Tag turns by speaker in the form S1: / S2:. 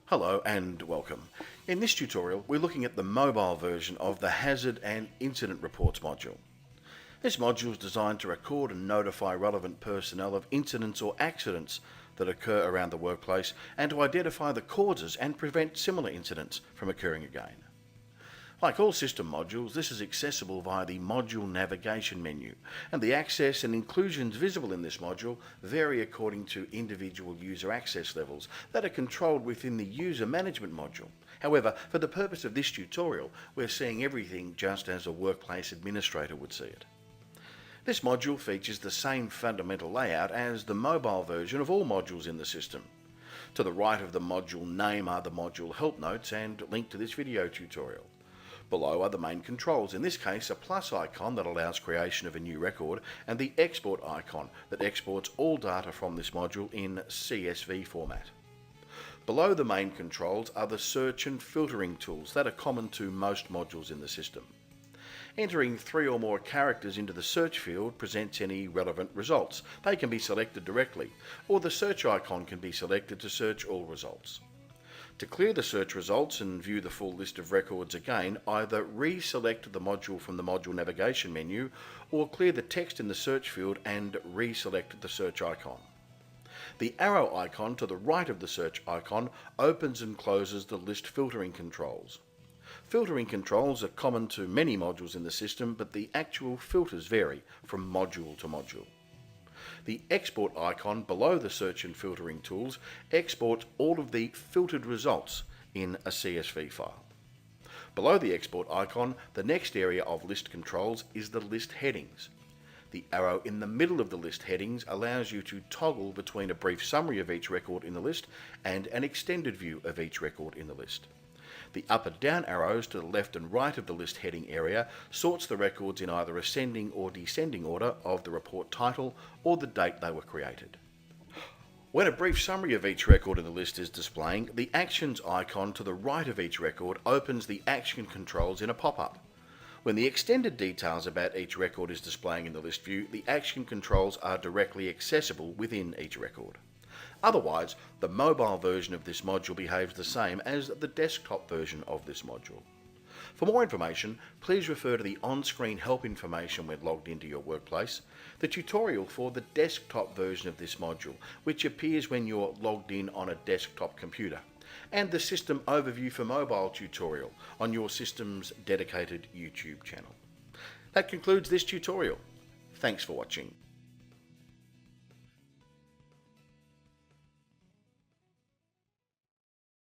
S1: Hello and welcome. In this tutorial we're looking at the mobile version of the Hazard and Incident Reports module. This module is designed to record and notify relevant personnel of incidents or accidents that occur around the workplace and to identify the causes and prevent similar incidents from occurring again. Like all system modules, this is accessible via the module navigation menu, and the access and inclusions visible in this module vary according to individual user access levels that are controlled within the user management module. However, for the purpose of this tutorial, we're seeing everything just as a workplace administrator would see it. This module features the same fundamental layout as the mobile version of all modules in the system. To the right of the module name are the module help notes and link to this video tutorial. Below are the main controls, in this case a plus icon that allows creation of a new record and the export icon that exports all data from this module in CSV format. Below the main controls are the search and filtering tools that are common to most modules in the system. Entering 3 or more characters into the search field presents any relevant results. They can be selected directly, or the search icon can be selected to search all results. To clear the search results and view the full list of records again, either reselect the module from the module navigation menu or clear the text in the search field and reselect the search icon. The arrow icon to the right of the search icon opens and closes the list filtering controls. Filtering controls are common to many modules in the system, but the actual filters vary from module to module. The export icon below the search and filtering tools exports all of the filtered results in a CSV file. Below the export icon, the next area of list controls is the list headings. The arrow in the middle of the list headings allows you to toggle between a brief summary of each record in the list and an extended view of each record in the list. The up and down arrows to the left and right of the list heading area sorts the records in either ascending or descending order of the report title or the date they were created. When a brief summary of each record in the list is displaying, the Actions icon to the right of each record opens the action controls in a pop-up. When the extended details about each record is displaying in the list view, the action controls are directly accessible within each record. Otherwise, the mobile version of this module behaves the same as the desktop version of this module. For more information, please refer to the on-screen help information when logged into your workplace, the tutorial for the desktop version of this module, which appears when you're logged in on a desktop computer, and the system overview for mobile tutorial on your system's dedicated YouTube channel. That concludes this tutorial. Thanks for watching.